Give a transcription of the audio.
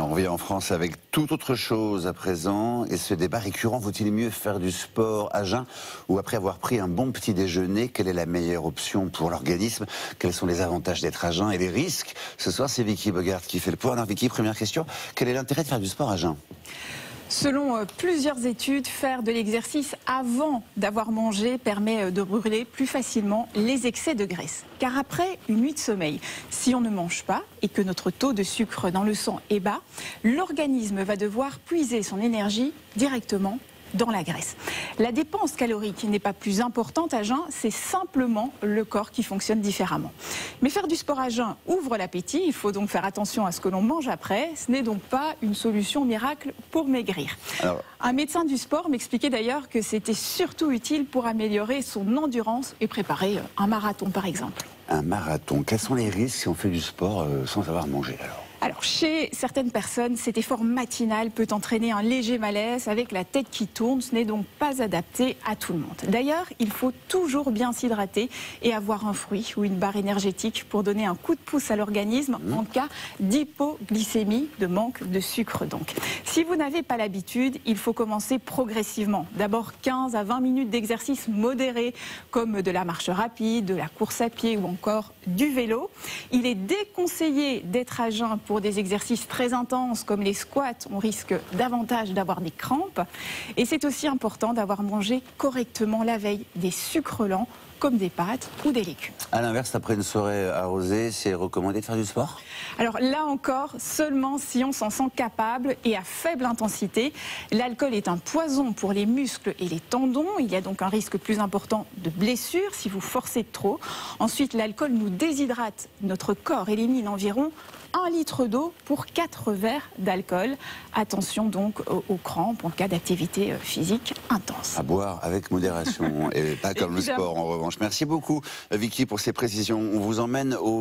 on revient en France avec toute autre chose à présent. Et ce débat récurrent, vaut-il mieux faire du sport à jeun ou après avoir pris un bon petit déjeuner? Quelle est la meilleure option pour l'organisme? Quels sont les avantages d'être à jeun et les risques? Ce soir, c'est Vicky Bogart qui fait le point. Alors Vicky, première question, quel est l'intérêt de faire du sport à jeun? Selon plusieurs études, faire de l'exercice avant d'avoir mangé permet de brûler plus facilement les excès de graisse. Car après une nuit de sommeil, si on ne mange pas et que notre taux de sucre dans le sang est bas, l'organisme va devoir puiser son énergie directement dans la graisse. La dépense calorique n'est pas plus importante à jeun, c'est simplement le corps qui fonctionne différemment. Mais faire du sport à jeun ouvre l'appétit, il faut donc faire attention à ce que l'on mange après. Ce n'est donc pas une solution miracle pour maigrir. Un médecin du sport m'expliquait d'ailleurs que c'était surtout utile pour améliorer son endurance et préparer un marathon par exemple. Un marathon, quels sont les risques si on fait du sport sans avoir mangé alors, chez certaines personnes, cet effort matinal peut entraîner un léger malaise avec la tête qui tourne. Ce n'est donc pas adapté à tout le monde. D'ailleurs, il faut toujours bien s'hydrater et avoir un fruit ou une barre énergétique pour donner un coup de pouce à l'organisme en cas d'hypoglycémie, de manque de sucre donc. Si vous n'avez pas l'habitude, il faut commencer progressivement. D'abord 15 à 20 minutes d'exercice modéré comme de la marche rapide, de la course à pied ou encore du vélo. Il est déconseillé d'être à jeun pour des exercices très intenses comme les squats, on risque davantage d'avoir des crampes. Et c'est aussi important d'avoir mangé correctement la veille des sucres lents comme des pâtes ou des légumes. À l'inverse, après une soirée arrosée, c'est recommandé de faire du sport? Alors là encore, seulement si on s'en sent capable et à faible intensité. L'alcool est un poison pour les muscles et les tendons. Il y a donc un risque plus important de blessure si vous forcez trop. Ensuite, l'alcool nous déshydrate. Notre corps élimine environ 1 litre d'eau pour 4 verres d'alcool. Attention donc aux crampes en cas d'activité physique intense. À boire avec modération et pas comme le sport en revanche. Merci beaucoup Vicky pour ces précisions. On vous emmène au